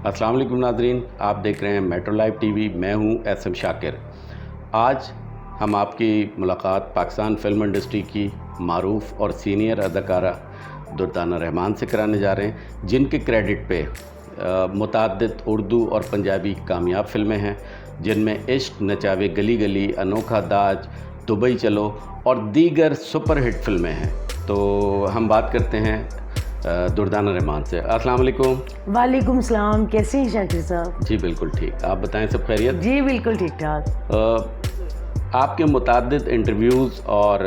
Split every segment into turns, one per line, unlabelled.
अस्सलाम वालेकुम नाज़रीन, आप देख रहे हैं मेट्रो लाइव टीवी। मैं हूं एसएम शाकिर। आज हम आपकी मुलाकात पाकिस्तान फिल्म इंडस्ट्री की मारूफ और सीनियर अदाकारा दुर्दाना रहमान से कराने जा रहे हैं, जिनके क्रेडिट पे मुतअद्दिद उर्दू और पंजाबी कामयाब फिल्में हैं, जिनमें इश्क, नचावे गली गली, अनोखा दाज, दुबई चलो और दीगर सुपरहिट फिल्में हैं। तो हम बात करते हैं दुर्दाना रहमान से। अस्सलाम वालेकुम।
वालेकुम सलाम, कैसे हैं शाकिर साहब?
जी बिल्कुल ठीक, आप बताएं, सब खैरियत?
जी बिल्कुल ठीक ठाक।
आपके मुतअद्दिद इंटरव्यूज़ और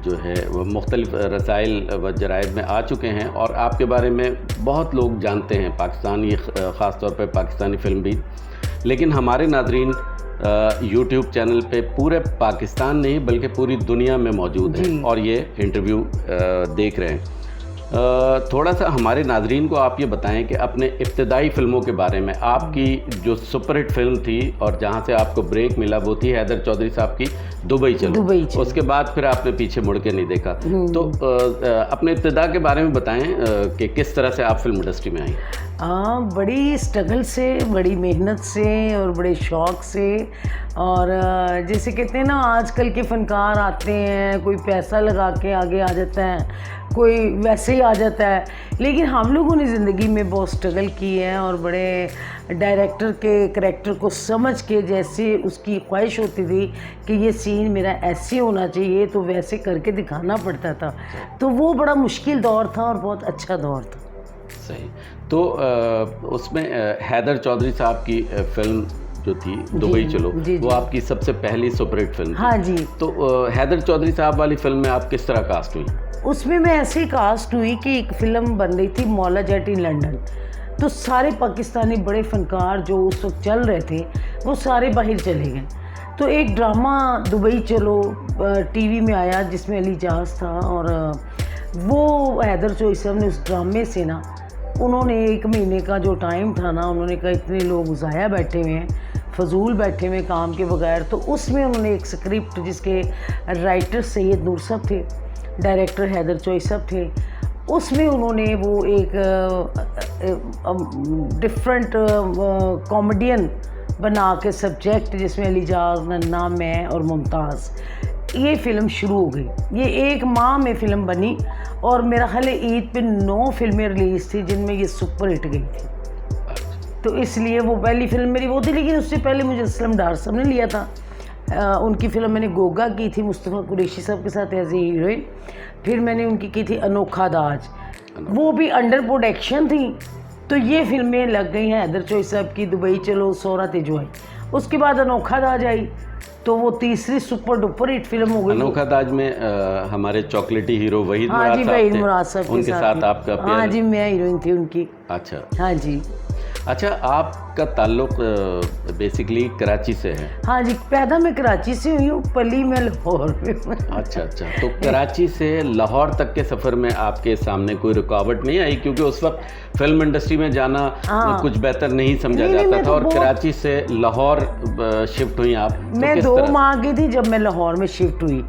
जो है वो मुख्तलिफ रसाइल व जराइद में आ चुके हैं और आपके बारे में बहुत लोग जानते हैं, पाकिस्तानी ख़ास तौर पर पाकिस्तानी फिल्म भी, लेकिन हमारे नाज़रीन यूट्यूब चैनल पे पूरे पाकिस्तान नहीं बल्कि पूरी दुनिया में मौजूद हैं और ये इंटरव्यू देख रहे हैं। थोड़ा सा हमारे नाजरीन को आप ये बताएं कि अपने इब्तदाई फ़िल्मों के बारे में। आपकी जो सुपरहिट फिल्म थी और जहाँ से आपको ब्रेक मिला वो थी हैदर चौधरी साहब की दुबई चलो। उसके बाद फिर आपने पीछे मुड़ के नहीं देखा। तो अपने इब्तदा के बारे में बताएं कि किस तरह से आप फिल्म इंडस्ट्री में आई।
बड़ी स्ट्रगल से, बड़ी मेहनत से और बड़े शौक़ से, और जैसे कहते हैं ना, आजकल के फ़नकार आते हैं, कोई पैसा लगा के आगे आ जाता है, कोई वैसे ही आ जाता है, लेकिन हम लोगों ने ज़िंदगी में बहुत स्ट्रगल की है और बड़े डायरेक्टर के करैक्टर को समझ के, जैसे उसकी ख्वाहिश होती थी कि ये सीन मेरा ऐसे होना चाहिए, तो वैसे करके दिखाना पड़ता था। तो वो बड़ा मुश्किल दौर था और बहुत अच्छा दौर था।
सही। तो उसमें हैदर चौधरी साहब की फिल्म जो थी दुबई चलो, वो आपकी सबसे पहली सुपरहिट फिल्म थी।
हाँ जी।
तो हैदर चौधरी साहब वाली फिल्म में आप किस तरह कास्ट हुई?
उसमें मैं ऐसे ही कास्ट हुई कि एक फ़िल्म बन रही थी मौला जेट इन लंदन, तो सारे पाकिस्तानी बड़े फ़नकार जो उस वक्त चल रहे थे वो सारे बाहर चले गए। तो एक ड्रामा दुबई चलो टीवी में आया जिसमें अली जाज था, और वो हैदर चौधरी साहब ने उस ड्रामे से ना, उन्होंने 1 महीने का जो टाइम था ना, उन्होंने कहा इतने लोग ज़ाया बैठे हुए हैं, फजूल बैठे हुए काम के बगैर, तो उसमें उन्होंने एक स्क्रिप्ट जिसके राइटर सैयद नूर साहब थे, डायरेक्टर हैदर चौधरी साहब थे, उसमें उन्होंने वो एक डिफरेंट कॉमेडियन बना के सब्जेक्ट, जिसमें अलीजाज, नन्ना, मैं और मुमताज़, ये फ़िल्म शुरू हो गई। ये 1 माह में फ़िल्म बनी और मेरा ख्याल है ईद पे 9 फिल्में रिलीज़ थी जिनमें ये सुपर हिट गई थी। तो इसलिए वो पहली फ़िल्म मेरी वो थी, लेकिन उससे पहले मुझे असलम डार साहब ने लिया था। उनकी फ़िल्म मैंने गोगा की थी मुस्तफ़ा कुरैशी साहब के साथ एज ए हीरोइन। फिर मैंने उनकी की थी अनोखा दाज, वो भी अंडर प्रोडक्शन थी। तो ये फ़िल्में लग गई हैं हैदर चौधरी साहब की, दुबई चलो, सोरा तेजो आई। उसके बाद अनोखा दाज आई, तो वो तीसरी सुपर डुपर हिट फिल्म हो गई।
अनोखा दाज में हमारे चॉकलेटी हीरो वहीद
मुराद साहब,
उनके साथ आपका?
हाँ जी, मैं हीरोइन थी उनकी।
अच्छा।
हाँ जी।
अच्छा, आपका ताल्लुक़ बेसिकली कराची से है?
हाँ जी, पैदा मैं कराची से हुई हूँ, पली मैं लाहौर में।
अच्छा। तो कराची से लाहौर तक के सफ़र में आपके सामने कोई रुकावट नहीं आई? क्योंकि उस वक्त फिल्म इंडस्ट्री में जाना कुछ बेहतर नहीं समझा जाता था, और कराची से लाहौर शिफ्ट हुई आप।
मैं 2 माह की थी जब मैं लाहौर में शिफ्ट हुई।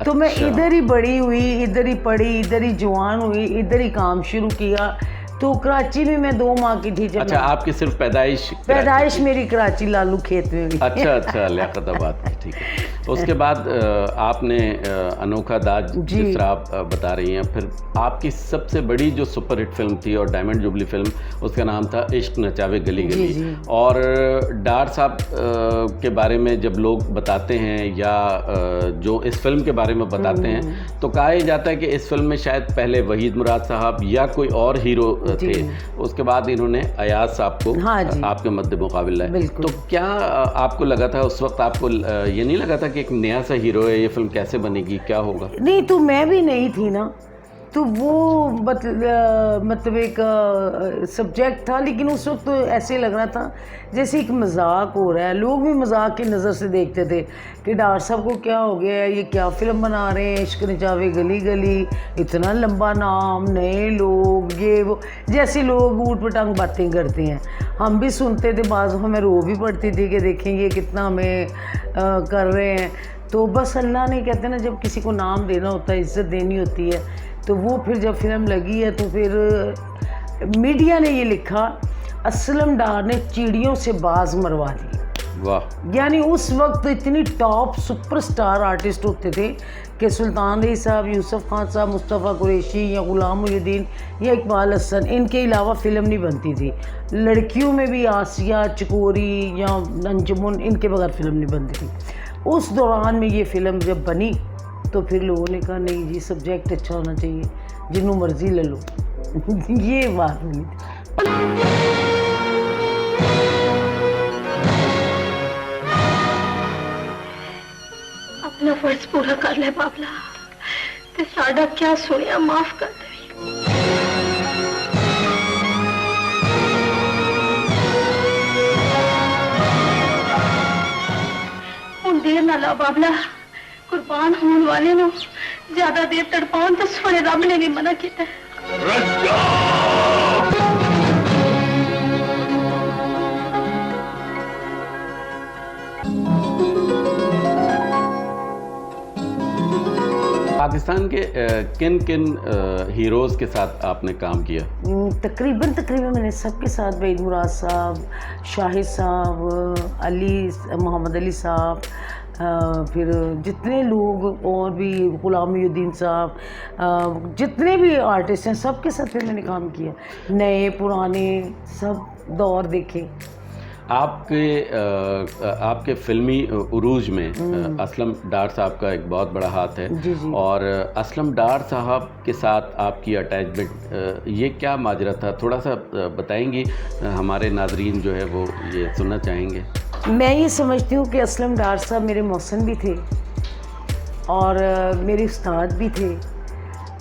तो मैं इधर ही बड़ी हुई, इधर ही पढ़ी, इधर ही जवान हुई, इधर ही काम शुरू किया। तो कराची में मैं 2 माह की थी जब।
अच्छा, आपकी सिर्फ पैदाइश
मेरी कराची लालू खेत में हुई।
अच्छा, लियाकताबाद की, ठीक है। उसके बाद आपने अनोखा दाज
जी।
जिस तरह आप बता रही हैं, फिर आपकी सबसे बड़ी जो सुपरहिट फिल्म थी और डायमंड जुबली फिल्म, उसका नाम था इश्क नचावे गली
जी,
गली।
जी।
और डार साहब के बारे में जब लोग बताते हैं या जो इस फिल्म के बारे में बताते हैं तो कहा ही जाता है कि इस फिल्म में शायद पहले वहीद मुराद साहब या कोई और हीरो थे, उसके बाद इन्होंने अयाज साहब को
हाँ जी।
आपके मद्दे मुकाबिल लाया।
बिल्कुल।
तो क्या आपको लगा था उस वक्त, आपको ये नहीं लगा था कि एक नया सा हीरो है, ये फिल्म कैसे बनेगी, क्या होगा?
नहीं, तो मैं भी नहीं थी ना, तो वो मतलब एक सब्जेक्ट था, लेकिन उस वक्त तो ऐसे लग रहा था जैसे एक मजाक हो रहा है। लोग भी मजाक की नज़र से देखते थे कि डार साहब को क्या हो गया है, ये क्या फ़िल्म बना रहे हैं, इश्क नचावे गली गली, इतना लंबा नाम, नए लोग, ये वो, जैसे लोग ऊट पटांग बातें करते हैं। हम भी सुनते थे, बाज़ हमें रो भी पड़ती थी कि देखें ये कितना हमें कर रहे हैं। तो बस अल्लाह ने, कहते हैं ना, जब किसी को नाम देना होता है, इज़्ज़त देनी होती है, तो वो फिर जब फिल्म लगी है तो फिर मीडिया ने ये लिखा, असलम डार ने चिड़ियों से बाज मरवा दी।
वाह।
यानी उस वक्त इतनी टॉप सुपरस्टार आर्टिस्ट होते थे कि सुल्तान रही साहब, यूसुफ खान साहब, मुस्तफ़ा कुरैशी या ग़ुलाम मुहिउद्दीन या इकबाल हसन, इनके अलावा फ़िल्म नहीं बनती थी। लड़कियों में भी आसिया, चकोरी या अंजुमन, इनके बगैर फ़िल्म नहीं बनती थी। उस दौरान में ये फ़िल्म जब बनी तो फिर लोगों ने कहा नहीं जी, सब्जेक्ट अच्छा होना चाहिए, जिन्हों मर्जी ले लो। ये बात बनी थी।
अपना फर्ज पूरा कर ले बाबला, ते साडा क्या सुनिया माफ कर दे। हुण देर ना ला बाबला, कुर्बान होने वाले नो ज्यादा देर तड़पाउन तो सोने रब ने भी मना किया।
पाकिस्तान के किन किन हीरोज़ के साथ आपने काम किया?
तकरीबन मैंने सबके साथ, वहीद मुराद साहब, शाहिद साहब, मोहम्मद अली साहब, फिर जितने लोग और भी, ग़ुलाम मुहिउद्दीन साहब, जितने भी आर्टिस्ट हैं सबके साथ फिर मैंने काम किया। नए पुराने सब दौर देखे।
आपके फ़िल्मी उरूज में असलम डार साहब का एक बहुत बड़ा हाथ है।
जी जी।
और असलम डार साहब के साथ आपकी अटैचमेंट, ये क्या माजरा था, थोड़ा सा बताएंगी? हमारे नाजरीन जो है वो ये सुनना चाहेंगे।
मैं ये समझती हूँ कि असलम डार साहब मेरे मौसन भी थे और मेरे उस्ताद भी थे,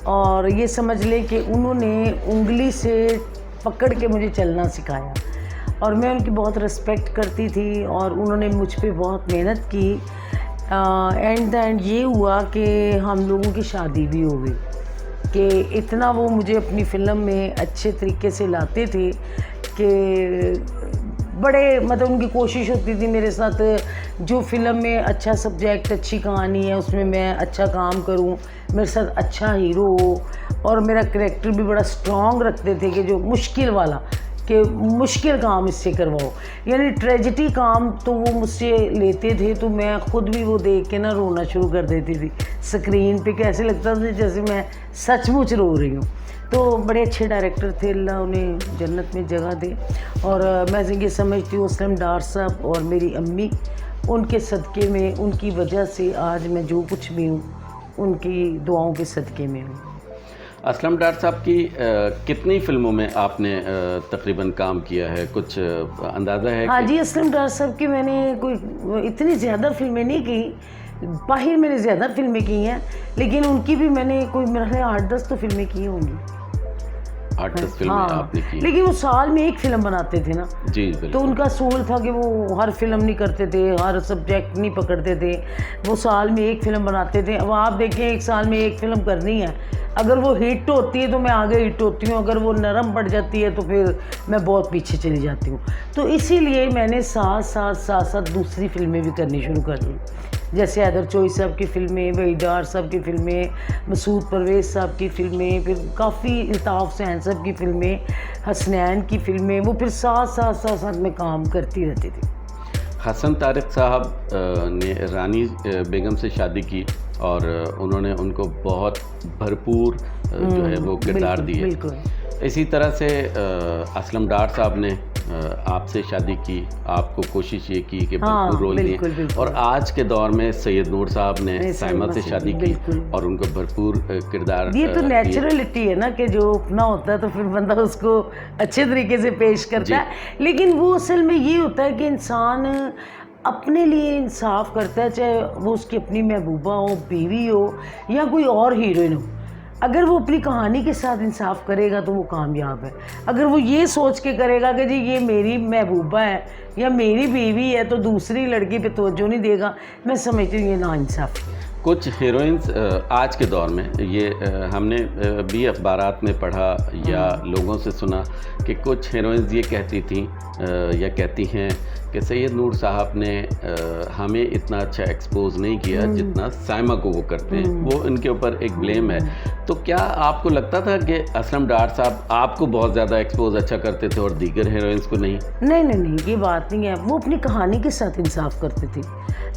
और ये समझ लें कि उन्होंने उंगली से पकड़ के मुझे चलना सिखाया, और मैं उनकी बहुत रिस्पेक्ट करती थी, और उन्होंने मुझ पे बहुत मेहनत की। एंड ये हुआ कि हम लोगों की शादी भी हो गई, कि इतना वो मुझे अपनी फ़िल्म में अच्छे तरीके से लाते थे कि बड़े, मतलब उनकी कोशिश होती थी मेरे साथ, जो फ़िल्म में अच्छा सब्जेक्ट, अच्छी कहानी है, उसमें मैं अच्छा काम करूं, मेरे साथ अच्छा हीरो हो, और मेरा करैक्टर भी बड़ा स्ट्रॉन्ग रखते थे कि जो मुश्किल वाला, कि मुश्किल काम इससे करवाओ, यानी ट्रेजिडी काम तो वो मुझसे लेते थे, तो मैं ख़ुद भी वो देख के ना रोना शुरू कर देती थी स्क्रीन पे, कैसे लगता था जैसे मैं सचमुच रो रही हूँ। तो बड़े अच्छे डायरेक्टर थे, अल्लाह उन्हें जन्नत में जगह दे। और मैं ये समझती हूँ असलम डार साहब और मेरी अम्मी, उनके सदक़े में, उनकी वजह से आज मैं जो कुछ भी हूँ, उनकी दुआओं के सदक़े में हूँ।
असलम डार साहब की कितनी फ़िल्मों में आपने तकरीबन काम किया है, कुछ अंदाज़ा है?
हाँ जी, असलम डार साहब की मैंने कोई इतनी ज़्यादा फिल्में नहीं की, बाहर मैंने ज़्यादा फिल्में की हैं, लेकिन उनकी भी मैंने कोई, मेरा ख्याल 8-10 तो फिल्में की होंगी।
8-10 फिल्में आपने की?
लेकिन वो साल में एक फ़िल्म बनाते थे ना।
जी बिल्कुल।
तो उनका सोल था कि वो हर फिल्म नहीं करते थे, हर सब्जेक्ट नहीं पकड़ते थे, वो साल में एक फ़िल्म बनाते थे। अब आप देखें, एक साल में एक फ़िल्म करनी है, अगर वो हिट होती है तो मैं आगे हिट होती हूँ, अगर वो नरम पड़ जाती है तो फिर मैं बहुत पीछे चली जाती हूँ। तो इसीलिए मैंने साथ दूसरी फिल्में भी करनी शुरू कर दी, जैसे हैदर चोई साहब की फ़िल्में, वहीद डार साहब की फ़िल्में, मसूद परवेज़ साहब की फ़िल्में, फिर काफ़ी अल्ताफ़ हुसैन साहब की फ़िल्में, हसनैन की फ़िल्में, वो फिर साथ में काम करती रहती थी।
हसन तारिक साहब ने रानी बेगम से शादी की और उन्होंने उनको बहुत भरपूर जो है वो किरदार दिए।
बिल्कुल।
इसी तरह से असलम डार साहब ने आपसे शादी की, आपको कोशिश ये की कि भरपूर रोल दिए। और आज के दौर में सैयद नूर साहब ने साइमा से शादी की और उनको भरपूर किरदार।
ये तो नेचुरलिटी है ना कि जो अपना होता है तो फिर बंदा उसको अच्छे तरीके से पेश करता है। लेकिन वो असल में ये होता है कि इंसान अपने लिए इंसाफ करता है, चाहे वो उसकी अपनी महबूबा हो, बीवी हो या कोई और हीरोइन हो। अगर वो अपनी कहानी के साथ इंसाफ करेगा तो वो कामयाब है। अगर वो ये सोच के करेगा कि जी ये मेरी महबूबा है या मेरी बीवी है तो दूसरी लड़की पे तवज्जो नहीं देगा, मैं समझती हूँ ये नाइंसाफ़ी है।
कुछ हीरोइंस आज के दौर में ये हमने भी अखबारात में पढ़ा या लोगों से सुना कि कुछ हीरोइंस ये कहती थी या कहती हैं कि सैयद नूर साहब ने हमें इतना अच्छा एक्सपोज नहीं किया जितना साइमा को वो करते हैं, वो इनके ऊपर एक ब्लेम है। तो क्या आपको लगता था कि असलम डार साहब आपको बहुत ज़्यादा एक्सपोज अच्छा करते थे और दीगर हीरोइंस को नहीं?
नहीं, ये बात नहीं है। वो अपनी कहानी के साथ इंसाफ करते थे।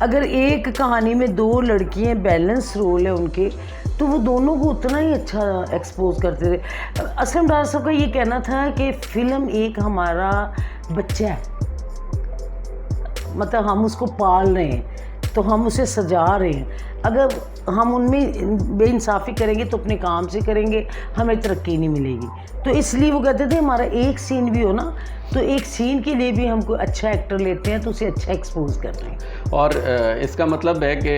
अगर एक कहानी में दो लड़कियाँ बैलेंस रोल है उनके, तो वो दोनों को उतना ही अच्छा एक्सपोज करते थे। असलम डार साहब का ये कहना था कि फ़िल्म एक हमारा बच्चा है, मतलब हम उसको पाल रहे हैं तो हम उसे सजा रहे हैं। अगर हम उनमें बेइंसाफ़ी करेंगे तो अपने काम से करेंगे, हमें तरक्की नहीं मिलेगी। तो इसलिए वो कहते थे हमारा एक सीन भी हो ना, तो एक सीन के लिए भी हम कोई अच्छा एक्टर लेते हैं तो उसे अच्छा एक्सपोज कर रहे हैं।
और इसका मतलब है कि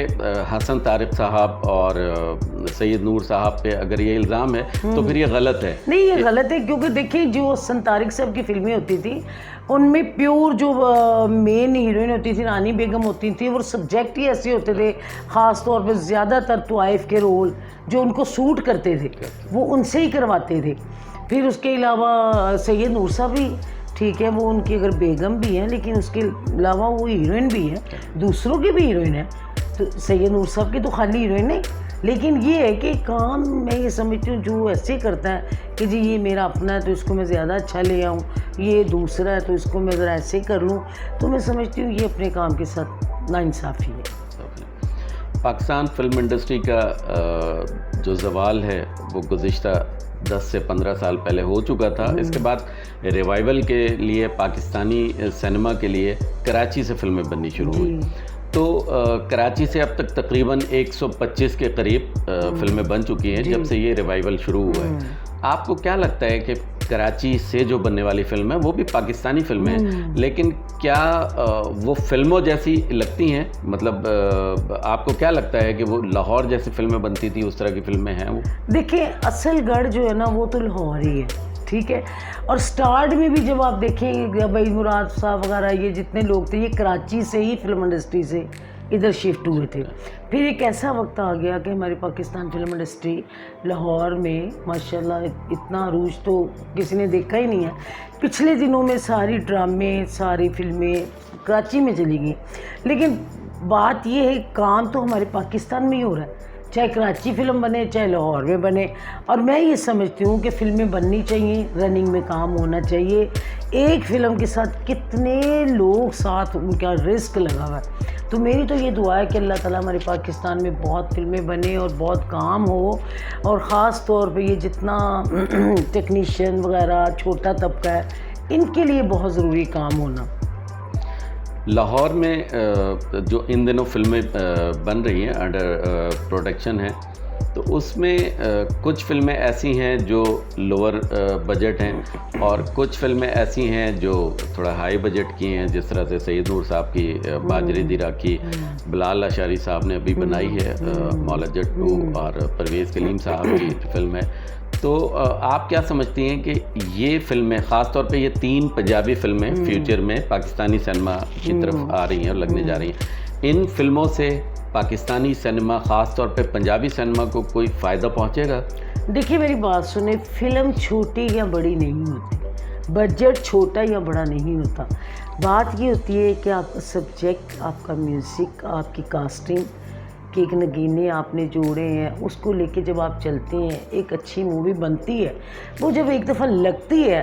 हसन तारिक साहब और सैयद नूर साहब पे अगर ये इल्ज़ाम है तो फिर ये गलत है।
नहीं, ये गलत है, क्योंकि देखिए जो हसन तारिक साहब की फिल्में होती थी उनमें प्योर जो मेन हीरोइन होती थी रानी बेगम होती थी, वो सब्जेक्ट ही ऐसे होते थे, ख़ास तौर पर ज़्यादातर तवाइफ के रोल जो उनको सूट करते थे वो उनसे ही करवाते थे। फिर उसके अलावा सैयद नूर साहब भी ठीक है, वो उनकी अगर बेगम भी हैं लेकिन उसके अलावा वो हीरोइन भी है, दूसरों की भी हीरोइन है। तो सैयद नूर साहब की तो खाली हीरोइन नहीं, लेकिन ये है कि काम मैं ये समझती हूँ जो ऐसे करता है कि जी ये मेरा अपना है तो इसको मैं ज़्यादा अच्छा ले आऊँ, ये दूसरा है तो इसको मैं ज़रा ऐसे कर लूँ, तो मैं समझती हूँ ये अपने काम के साथ नाइंसाफ़ी है।
पाकिस्तान फिल्म इंडस्ट्री का जो ज़वाल है वो गुज़िश्ता 10 से 15 साल पहले हो चुका था। इसके बाद रिवाइवल के लिए पाकिस्तानी सिनेमा के लिए कराची से फिल्में बननी शुरू हुई। तो कराची से अब तक तकरीबन 125 के करीब फिल्में बन चुकी हैं जब से ये रिवाइवल शुरू हुआ है। आपको क्या लगता है कि कराची से जो बनने वाली फिल्म है वो भी पाकिस्तानी फिल्में हैं, लेकिन क्या वो फिल्मों जैसी लगती हैं? मतलब आपको क्या लगता है कि वो लाहौर जैसी फिल्में बनती थी उस तरह की फिल्में हैं वो?
देखिए असल गढ़ जो है ना वो तो लाहौर ही है, ठीक है। और स्टार्ट में भी जब आप देखेंगे भाई मुराद साहब वगैरह ये जितने लोग थे ये कराची से ही फिल्म इंडस्ट्री से इधर शिफ्ट हुए थे। फिर एक ऐसा वक्त आ गया कि हमारी पाकिस्तान फिल्म इंडस्ट्री लाहौर में माशाल्लाह इतना अरूज तो किसी ने देखा ही नहीं है। पिछले दिनों में सारी ड्रामे सारी फिल्में कराची में चली गई, लेकिन बात ये है काम तो हमारे पाकिस्तान में ही हो रहा है, चाहे कराची फ़िल्म बने चाहे लाहौर में बने। और मैं ये समझती हूँ कि फ़िल्में बननी चाहिए, रनिंग में काम होना चाहिए। एक फ़िल्म के साथ कितने लोग साथ उनका रिस्क लगा हुआ है। तो मेरी तो ये दुआ है कि अल्लाह ताला हमारे पाकिस्तान में बहुत फिल्में बने और बहुत काम हो, और ख़ास तौर पे ये जितना टेक्नीशियन वगैरह छोटा तबका है इनके लिए बहुत ज़रूरी काम होना।
लाहौर में जो इन दिनों फिल्में बन रही हैं अंडर प्रोडक्शन है, तो उसमें कुछ फिल्में ऐसी हैं जो लोअर बजट हैं और कुछ फिल्में ऐसी हैं जो थोड़ा हाई बजट की हैं, जिस तरह से सैयद नूर साहब की बाजरी दी राखी, बिलाल अशारी साहब ने अभी बनाई है मौला जट 2, और परवेज़ कलीम साहब की फिल्म है। तो आप क्या समझती हैं कि ये फिल्में ख़ास तौर पे ये 3 पंजाबी फिल्में फ्यूचर में पाकिस्तानी सिनेमा की तरफ आ रही हैं और लगने जा रही हैं, इन फिल्मों से पाकिस्तानी सिनेमा ख़ास तौर पे पंजाबी सिनेमा को कोई फ़ायदा पहुंचेगा?
देखिए मेरी बात सुने, फिल्म छोटी या बड़ी नहीं होती, बजट छोटा या बड़ा नहीं होता। बात ये होती है कि आपका सब्जेक्ट, आपका म्यूज़िक, आपकी कास्टिंग के एक नगीने आपने जोड़े हैं, उसको लेके जब आप चलते हैं एक अच्छी मूवी बनती है। वो जब एक दफ़ा लगती है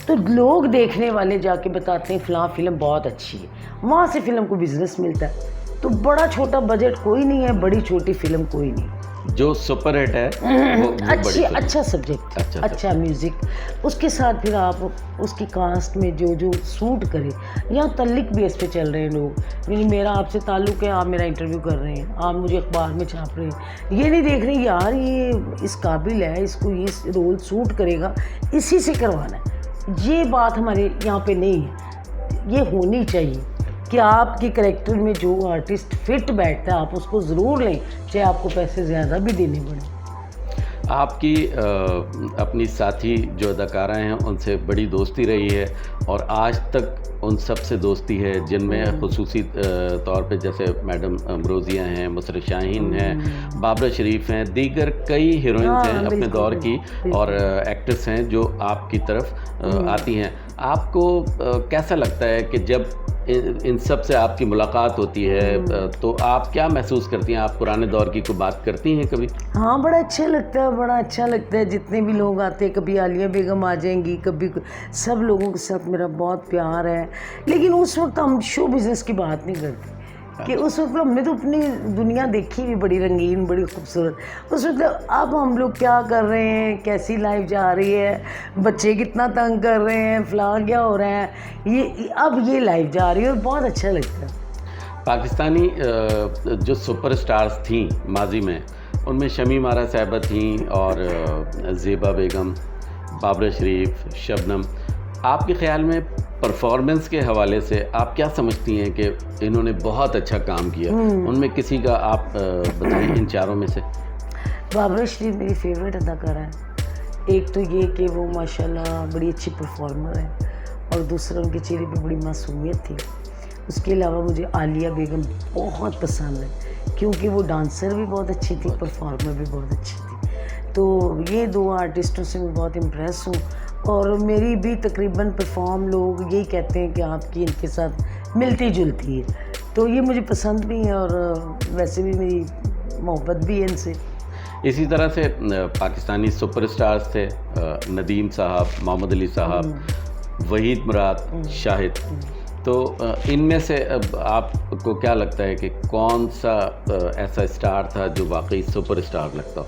तो लोग देखने वाले जाके बताते हैं फ़लाँ फिल्म बहुत अच्छी है, वहाँ से फिल्म को बिज़नेस मिलता है। तो बड़ा छोटा बजट कोई नहीं है, बड़ी छोटी फिल्म कोई नहीं।
जो सुपर हिट है वो
अच्छी
बड़ी
अच्छा सब्जेक्ट, अच्छा म्यूज़िक, उसके साथ फिर आप उसकी कास्ट में जो जो सूट करे। यहाँ तल्लिक बेस पे चल रहे हैं लोग, यानी मेरा आपसे ताल्लुक़ है, आप मेरा इंटरव्यू कर रहे हैं, आप मुझे अखबार में छाप रहे हैं, ये नहीं देख रहे यार ये इस काबिल है, इसको ये रोल सूट करेगा, इसी से करवाना है। ये बात हमारे यहाँ पे नहीं है, ये होनी चाहिए कि आपके करैक्टर में जो आर्टिस्ट फिट बैठता है आप उसको ज़रूर लें, चाहे आपको पैसे ज़्यादा भी देने पड़े।
आपकी अपनी साथी जो अदाकारा हैं उनसे बड़ी दोस्ती रही है और आज तक उन सब से दोस्ती है, जिनमें खुसूसी तौर पे जैसे मैडम अमरोज़िया हैं, मुसरत शाहीन हैं, बाबरा शरीफ हैं, दीगर कई हीरोइंस हैं अपने दौर की और एक्ट्रेस हैं जो आपकी तरफ आती हैं। आपको कैसा लगता है कि जब इन सब से आपकी मुलाकात होती है तो आप क्या महसूस करती हैं? आप पुराने दौर की कोई बात करती हैं कभी?
हाँ, बड़ा अच्छा लगता है, बड़ा अच्छा लगता है। जितने भी लोग आते हैं, कभी आलिया बेगम आ जाएंगी, कभी सब लोगों के साथ मेरा बहुत प्यार है। लेकिन उस वक्त हम शो बिज़नेस की बात नहीं करते कि उस वक्त हमने तो अपनी दुनिया देखी भी बड़ी रंगीन, बड़ी खूबसूरत। उस वक्त अब हम लोग क्या कर रहे हैं, कैसी लाइफ जा रही है, बच्चे कितना तंग कर रहे हैं, फ़लाँ क्या हो रहा है, ये अब ये लाइफ जा रही है और बहुत अच्छा लगता है।
पाकिस्तानी जो सुपर स्टार्स थीं माजी में, उनमें शमीम आरा साहिबा थीं और ज़ेबा बेगम, बाबरा शरीफ, शबनम। आपके ख़्याल में परफॉर्मेंस के हवाले से आप क्या समझती हैं कि इन्होंने बहुत अच्छा काम किया? उनमें किसी का आप बताएं इन चारों में से।
बाबरा शरीफ मेरी फेवरेट अदाकारा है। एक तो ये कि वो माशाल्लाह बड़ी अच्छी परफॉर्मर है और दूसरा उनके चेहरे पे बड़ी मासूमियत थी। उसके अलावा मुझे आलिया बेगम बहुत पसंद है क्योंकि वो डांसर भी बहुत अच्छी थी, परफॉर्मर भी बहुत अच्छी थी। तो ये दो आर्टिस्टों से मैं बहुत इम्प्रेस हूँ और मेरी भी तकरीबन परफॉर्म लोग यही कहते हैं कि आपकी इनके साथ मिलती जुलती है, तो ये मुझे पसंद भी है और वैसे भी मेरी मोहब्बत भी है इनसे।
इसी तरह से पाकिस्तानी सुपरस्टार्स थे नदीम साहब, मोहम्मद अली साहब, वहीद मुराद, शाहिद। तो इनमें से अब आपको क्या लगता है कि कौन सा ऐसा स्टार था जो वाकई सुपरस्टार लगता हो?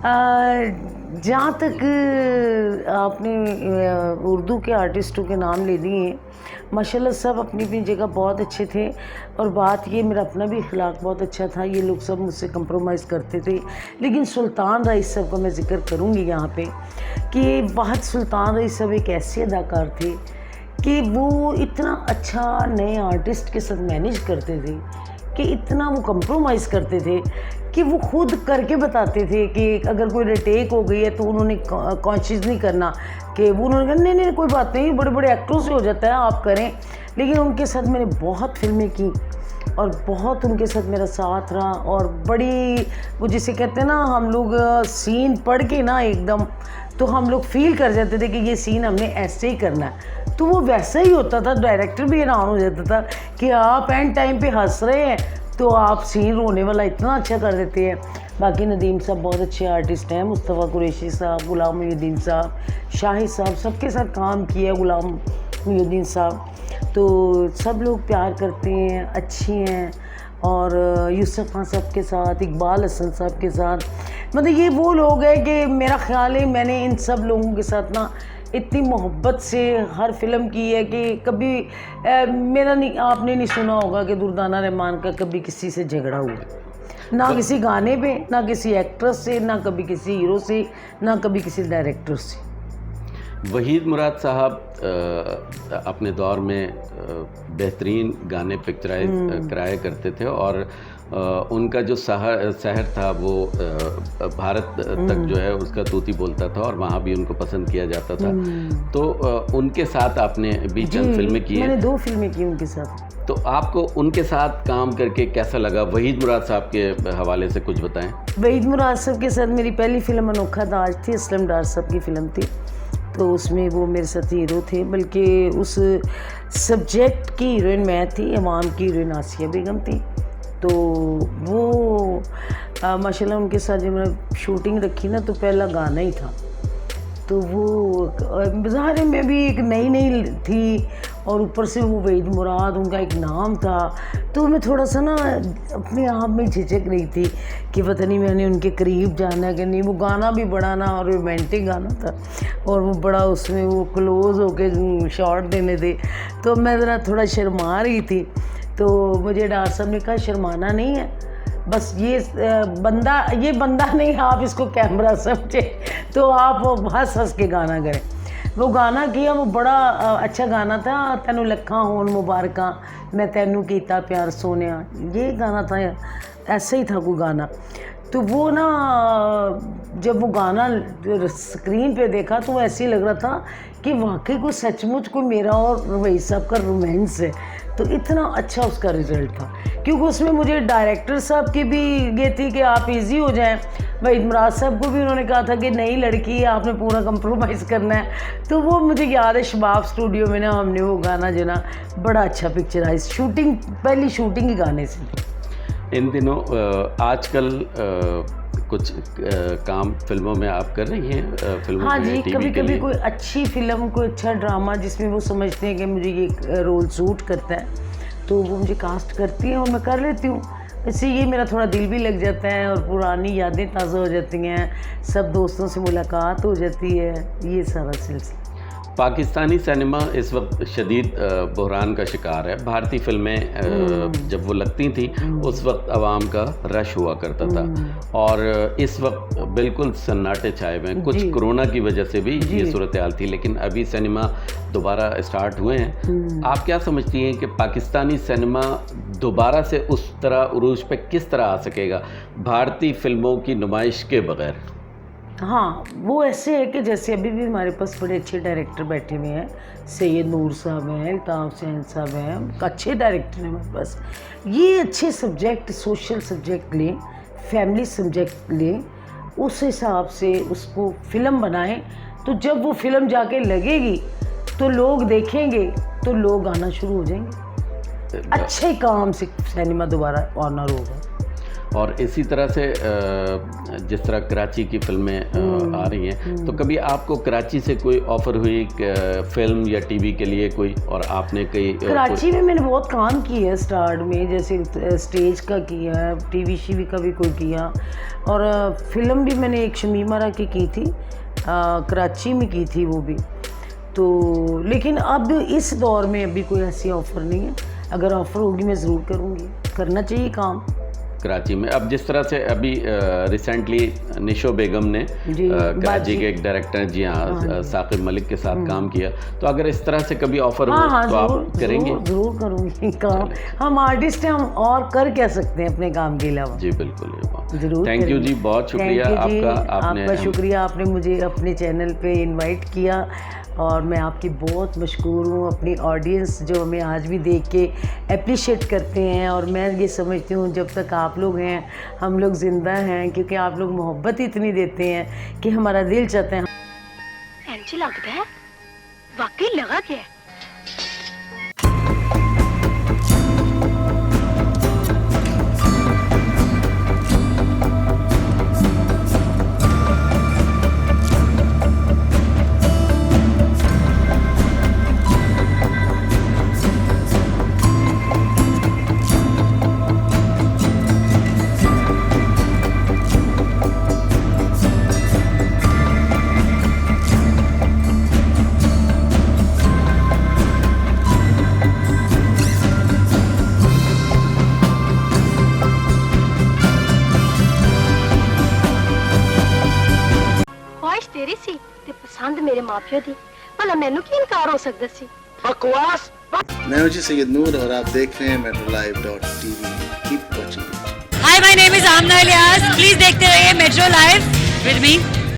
जहाँ तक आपने उर्दू के आर्टिस्टों के नाम ले दिए, माशाल्लाह सब अपनी अपनी जगह बहुत अच्छे थे और बात ये मेरा अपना भी अखलाक बहुत अच्छा था। ये लोग सब मुझसे कंप्रोमाइज़ करते थे, लेकिन सुल्तान रईस साहब का मैं ज़िक्र करूँगी यहाँ पे कि वाहिद सुल्तान रईस साहब एक ऐसे अदाकार थे कि वो इतना अच्छा नए आर्टिस्ट के साथ मैनेज करते थे कि इतना वो कंप्रोमाइज़ करते थे कि वो खुद करके बताते थे कि अगर कोई रिटेक हो गई है तो उन्होंने कॉन्शियस नहीं करना कि वो उन्होंने कहा नहीं नहीं कोई बात नहीं, बड़े बड़े एक्टरों से हो जाता है, आप करें। लेकिन उनके साथ मैंने बहुत फिल्में की और बहुत उनके साथ मेरा साथ रहा और बड़ी वो जिसे कहते हैं ना, हम लोग सीन पढ़ के ना एकदम तो हम लोग फील कर जाते थे कि ये सीन हमने ऐसे ही करना है, तो वो वैसा ही होता था। डायरेक्टर भी हैरान हो जाता था कि आप एंड टाइम पे हंस रहे हैं तो आप सीन रोने वाला इतना अच्छा कर देते हैं। बाकी नदीम साहब बहुत अच्छे आर्टिस्ट हैं, मुस्तफ़ा कुरैशी साहब, गुलाम मुहीउद्दीन साहब, शाहिद साहब, सबके साथ काम किया, गुलाम मुहीउद्दीन साहब। तो सब लोग प्यार करते हैं, अच्छी हैं। और यूसुफ खान साहब के साथ, इकबाल हसन साहब के साथ, मतलब ये वो लोग हैं कि मेरा ख़्याल है मैंने इन सब लोगों के साथ ना इतनी मोहब्बत से हर फिल्म की है कि कभी मेरा नहीं, आपने नहीं सुना होगा कि दुर्दाना रहमान का कभी किसी से झगड़ा हुआ, ना किसी गाने पे, ना किसी एक्ट्रेस से, ना कभी किसी हीरो से, ना कभी किसी डायरेक्टर से।
वहीद मुराद साहब अपने दौर में बेहतरीन गाने पिक्चराइज कराया करते थे और उनका जो शहर था वो भारत तक जो है उसका तूती बोलता था और वहाँ भी उनको पसंद किया जाता था। तो उनके साथ आपने भी चंद फिल्में की हैं।
मैंने 2 फिल्में की उनके साथ।
तो आपको उनके साथ काम करके कैसा लगा? वहीद मुराद साहब के हवाले से कुछ बताएं।
वहीद मुराद साहब के साथ मेरी पहली फिल्म अनोखा दाज थी, असलम डार साहब की फ़िल्म थी। तो उसमें वो मेरे साथ हीरो थे, बल्कि उस सब्जेक्ट की हीरोइन मैं थी, अवाम की हीरोइन आसिया बेगम थी। तो वो माशाल्लाह उनके साथ जब मैंने शूटिंग रखी ना तो पहला गाना ही था। तो वो ज़ाहिर में भी एक नई थी और ऊपर से वो वहीद मुराद उनका एक नाम था, तो मैं थोड़ा सा ना अपने आप में झिझक रही थी कि पता नहीं मैंने उनके करीब जाना कि नहीं। वो गाना भी बड़ा ना और रोमांटिक गाना था और वो बड़ा उसमें वो क्लोज़ होके शॉट देने थे, तो मैं ज़रा थोड़ा शर्मा रही थी। तो मुझे डॉक्टर साहब ने कहा शर्माना नहीं है, बस ये बंदा नहीं, आप इसको कैमरा समझे, तो आप हंस हंस के गाना करें। वो गाना किया, वो बड़ा अच्छा गाना था, तैनू लखा होन मुबारका मैं तैनू कीता प्यार सोनिया, ये गाना था, ऐसा ही था कोई गाना। तो वो ना जब वो गाना स्क्रीन पे देखा तो ऐसे ही लग रहा था कि वाकई कोई सचमुच कोई मेरा और वही साहब का रोमांस है। तो इतना अच्छा उसका रिज़ल्ट था, क्योंकि उसमें मुझे डायरेक्टर साहब की भी ये थी कि आप इजी हो जाएं, वहीद मुराद साहब को भी उन्होंने कहा था कि नई लड़की है, आपने पूरा कंप्रोमाइज़ करना है। तो वो मुझे याद है शबाब स्टूडियो में ना हमने वो गाना जो ना बड़ा अच्छा पिक्चराइज, शूटिंग पहली शूटिंग ही गाने से।
इन दिनों आजकल कुछ काम फिल्मों में आप कर रही हैं? फिल्मों
हाँ
में,
जी,
टीवी
कभी
के
कभी
लिए?
कोई अच्छी फिल्म, कोई अच्छा ड्रामा जिसमें वो समझते हैं कि मुझे ये रोल सूट करता है, तो वो मुझे कास्ट करती हैं और मैं कर लेती हूँ। इससे ये मेरा थोड़ा दिल भी लग जाता है और पुरानी यादें ताज़ा हो जाती हैं, सब दोस्तों से मुलाकात हो जाती है, ये सारा सिलसिला।
पाकिस्तानी सिनेमा इस वक्त शदीद बहरान का शिकार है। भारतीय फिल्में जब वो लगती थी उस वक्त आवाम का रश हुआ करता था, और इस वक्त बिल्कुल सन्नाटे छाए हुए हैं। कुछ कोरोना की वजह से भी ये सूरत हाल थी, लेकिन अभी सिनेमा दोबारा स्टार्ट हुए हैं। आप क्या समझती हैं कि पाकिस्तानी सिनेमा दोबारा से उस तरह उरूज पे किस तरह आ सकेगा भारतीय फिल्मों की नुमाइश के बगैर?
हाँ, वो ऐसे है कि जैसे अभी भी हमारे पास बड़े अच्छे डायरेक्टर बैठे हुए हैं, सैयद नूर साहब हैं, अल्ताफ़ हुसैन साहब हैं, अच्छे डायरेक्टर हैं हमारे पास। ये अच्छे सब्जेक्ट, सोशल सब्जेक्ट लें, फैमिली सब्जेक्ट लें, उस हिसाब से उसको फ़िल्म बनाएं, तो जब वो फिल्म जाके लगेगी तो लोग देखेंगे तो लोग आना शुरू हो जाएंगे। अच्छे काम से सिनेमा दोबारा ऑनर होगा।
और इसी तरह से जिस तरह कराची की फिल्में आ रही हैं, तो कभी आपको कराची से कोई ऑफ़र हुई फिल्म या टीवी के लिए कोई, और आपने कई
कराची में मैंने बहुत काम किया है स्टार्ट में, जैसे स्टेज का किया है, टीवी शीवी का भी कोई किया, और फिल्म भी मैंने एक शमीमा की थी, कराची में की थी वो भी। तो लेकिन अब इस दौर में अभी कोई ऐसी ऑफ़र नहीं है, अगर ऑफ़र होगी मैं ज़रूर करूँगी, करना चाहिए काम
कराची में। अब जिस तरह से अभी रिसेंटली निशो बेगम ने कराची के एक डायरेक्टर जी हाँ साकिब मलिक के साथ काम किया, तो अगर इस तरह से कभी ऑफर हो तो आप करेंगे?
जरूर करूँगी काम। हम आर्टिस्ट हैं, हम और कर क्या सकते हैं अपने काम के अलावा।
जी बिल्कुल,
जरूर।
थैंक यू जी, बहुत शुक्रिया
आपका शुक्रिया, आपने मुझे अपने चैनल पे इनवाइट किया और मैं आपकी बहुत मशकूर हूँ। अपनी ऑडियंस जो हमें आज भी देख के अप्रिशिएट करते हैं, और मैं ये समझती हूँ जब तक आप लोग हैं हम लोग ज़िंदा हैं, क्योंकि आप लोग मोहब्बत इतनी देते हैं कि हमारा दिल चाहता है।
ऐसी लगता है वाकई लगा क्या है? तेरी सी ते पसंद मेरे मापियों दी, भला मैनू की इनकार हो सकदा सी? बकवास।
मैं हूं जी सैयद नूर और आप देख रहे हैं metrolive.tv। Keep watching.
Hi, my name is Aamna Ilyas. Please देखते रहिए मेट्रो लाइव विद मी।